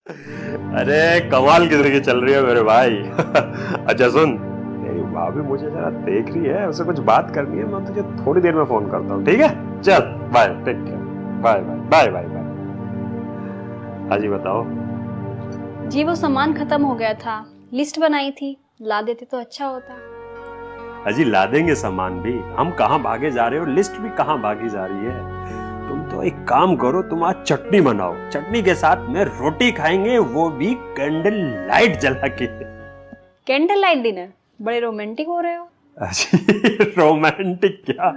अरे कमाल की तरीके चल रही है मेरे भाई। अच्छा सुन, तेरी भाभी मुझे जरा देख रही है, उससे कुछ बात करनी है, मैं तुझे थोड़ी देर में फोन करता हूँ, ठीक है? चल bye, take care, bye bye bye bye bye. हाँ जी बताओ। जी वो सामान खत्म हो गया था, लिस्ट बनाई थी, ला देते तो अच्छा होता। अजी ला देंगे सामान भी, हम कहाँ भागे जा रहे हो, लिस्ट भी कहाँ भागी जा रही है। तुम तो एक काम करो, तुम आज चटनी बनाओ, चटनी के साथ में रोटी खाएंगे, वो भी कैंडल लाइट जला के। कैंडल लाइट डिनर, बड़े रोमांटिक हो रहे हो। रोमांटिक क्या,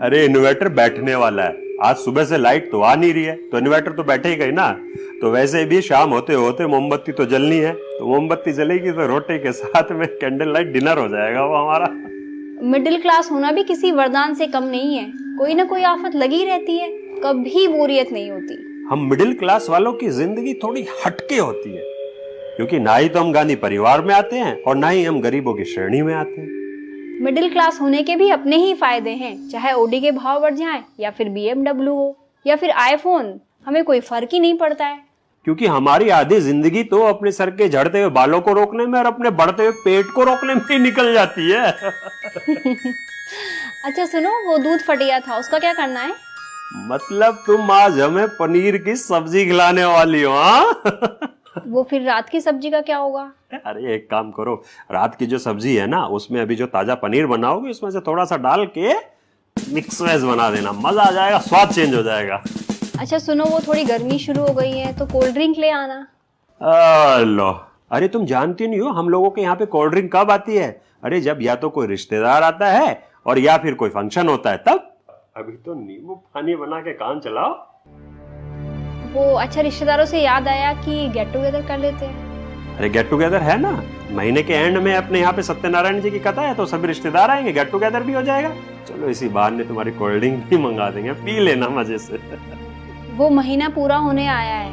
अरे इन्वर्टर बैठने वाला है, आज सुबह से लाइट तो आ नहीं रही है, तो इन्वर्टर तो बैठेगा ही ना। तो वैसे भी शाम होते होते मोमबत्ती तो जलनी है, तो मोमबत्ती जलेगी तो रोटी के साथ में कैंडल लाइट डिनर हो जाएगा वो हमारा। मिडिल क्लास होना भी किसी वरदान से कम नहीं है, कोई ना कोई आफत लगी रहती है, कभी बोरियत नहीं होती। हम मिडिल क्लास वालों की जिंदगी थोड़ी हटके होती है, क्योंकि ना ही तो हम गांधी परिवार में आते हैं और ना ही हम गरीबों की श्रेणी में आते हैं। मिडिल क्लास होने के भी अपने ही फायदे हैं, चाहे ओडी के भाव बढ़ जाएं या फिर BMW हो या फिर आईफोन, हमें कोई फर्क ही नहीं पड़ता है। क्योंकि हमारी आधी जिंदगी तो अपने सर के झड़ते हुए बालों को रोकने में और अपने बढ़ते हुए पेट को रोकने में ही निकल जाती है। अच्छा सुनो, वो दूध फट गया था, उसका क्या करना है? मतलब तुम आज हमें पनीर की सब्जी खिलाने वाली हो? हाँ। वो फिर रात की सब्जी का क्या होगा? अरे एक काम करो, रात की जो सब्जी है ना, उसमें अभी जो ताजा पनीर बनाओगे उसमें से थोड़ा सा डाल के मिक्स वेज बना देना, मजा आ जाएगा, स्वाद चेंज हो जाएगा। अच्छा सुनो, वो थोड़ी गर्मी शुरू हो गई है तो कोल्ड ड्रिंक ले आना। लो, अरे तुम जानती नहीं हो हम लोगों के यहाँ पे कोल्ड ड्रिंक कब आती है? अरे जब या तो कोई रिश्तेदार आता है और या फिर कोई फंक्शन होता है तब। अभी तो नींबू पानी बना के काम चलाओ। वो अच्छा, रिश्तेदारों से याद आया कि गेट टुगेदर कर लेते हैं। अरे गेट टुगेदर है ना, महीने के एंड में अपने यहाँ पे सत्यनारायण जी की कथा है, तो सभी रिश्तेदार आएंगे, गेट टुगेदर भी हो जाएगा। चलो इसी बहाने तुम्हारी कोल्ड ड्रिंक भी मंगा देंगे, पी लेना मजे से। वो महीना पूरा होने आया है,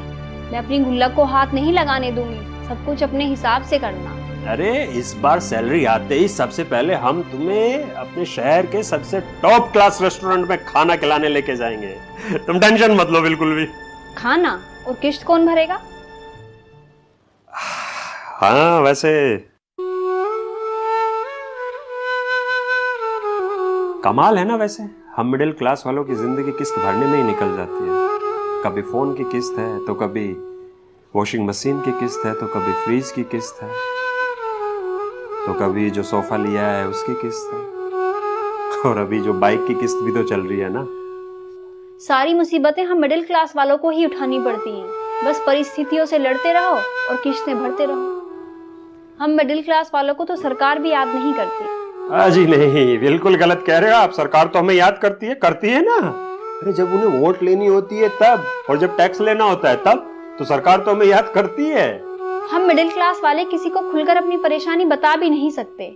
मैं अपनी गुल्लक को हाथ नहीं लगाने दूंगी, सब कुछ अपने हिसाब से करना। अरे इस बार सैलरी आते ही सबसे पहले हम तुम्हें अपने शहर के सबसे टॉप क्लास रेस्टोरेंट में खाना खिलाने लेके जाएंगे, तुम टेंशन मत लो बिल्कुल भी। खाना और किश्त कौन भरेगा? हाँ वैसे कमाल है ना, वैसे हम मिडिल क्लास वालों की जिंदगी किस्त भरने में ही निकल जाती है। कभी फोन की किस्त है, तो कभी वॉशिंग मशीन की किस्त है, तो कभी फ्रिज की किस्त है, तो कभी जो सोफा लिया है उसकी किस्त है, और अभी जो बाइक की किस्त भी तो चल रही है ना। सारी मुसीबतें हम मिडिल क्लास वालों को ही उठानी पड़ती हैं, बस परिस्थितियों से लड़ते रहो और किश्तें भरते रहो। हम मिडिल क्लास वालों को तो सरकार भी याद नहीं करती। जी नहीं, बिल्कुल गलत कह रहे हो आप, सरकार तो हमें याद करती है ना। अरे जब उन्हें वोट लेनी होती है तब, और जब टैक्स लेना होता है तब, तो सरकार तो हमें याद करती है। हम मिडिल क्लास वाले किसी को खुलकर अपनी परेशानी बता भी नहीं सकते,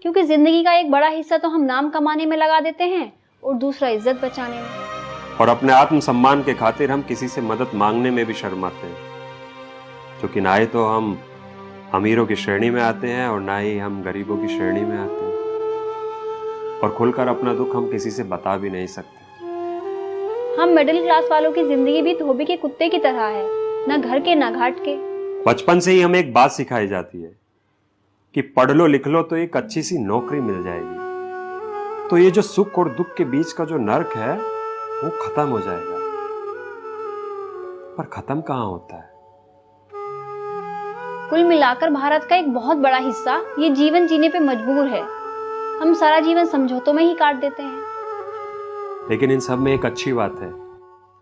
क्योंकि जिंदगी का एक बड़ा हिस्सा तो हम नाम कमाने में लगा देते हैं और दूसरा इज्जत बचाने में। और अपने आत्म सम्मान के खातिर हम किसी से मदद मांगने में भी शर्माते हैं, क्योंकि ना ही तो हम अमीरों की श्रेणी में आते हैं और ना ही हम गरीबों की श्रेणी में आते हैं, और खुलकर अपना दुख हम किसी से बता भी नहीं सकते। हम मिडिल क्लास वालों की जिंदगी भी धोबी के कुत्ते की तरह है, ना घर के ना घाट के। बचपन से ही हमें एक बात सिखाई जाती है कि पढ़ लो लिख लो तो एक अच्छी सी नौकरी मिल जाएगी, तो ये जो सुख और दुख के बीच का जो नर्क है वो खत्म हो जाएगा। पर खत्म कहाँ होता है? कुल मिलाकर भारत का एक बहुत बड़ा हिस्सा ये जीवन जीने पे मजबूर है, हम सारा जीवन समझौतों में ही काट देते हैं। लेकिन इन सब में एक अच्छी बात है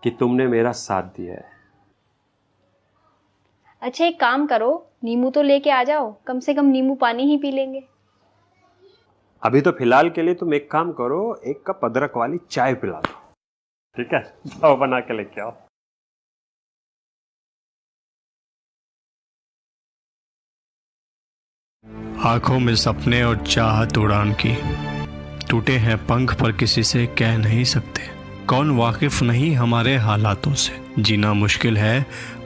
कि तुमने मेरा साथ दिया है। अच्छा एक काम करो, नींबू तो लेके आ जाओ, कम से कम नींबू पानी ही पी लेंगे। अभी तो फिलहाल के लिए तुम एक काम करो, एक कप अदरक वाली चाय पिला दो, ठीक है? तो बना के लेके आओ। आंखों में सपने और चाहत उड़ान की, टूटे हैं पंख पर किसी से कह नहीं सकते। कौन वाकिफ नहीं हमारे हालातों से, जीना मुश्किल है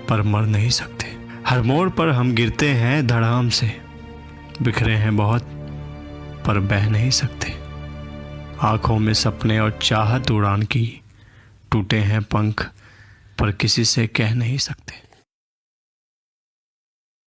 पर मर नहीं सकते। हर मोड़ पर हम गिरते हैं धड़ाम से, बिखरे हैं बहुत पर बह नहीं सकते। आंखों में सपने और चाहत उड़ान की, टूटे हैं पंख पर किसी से कह नहीं सकते।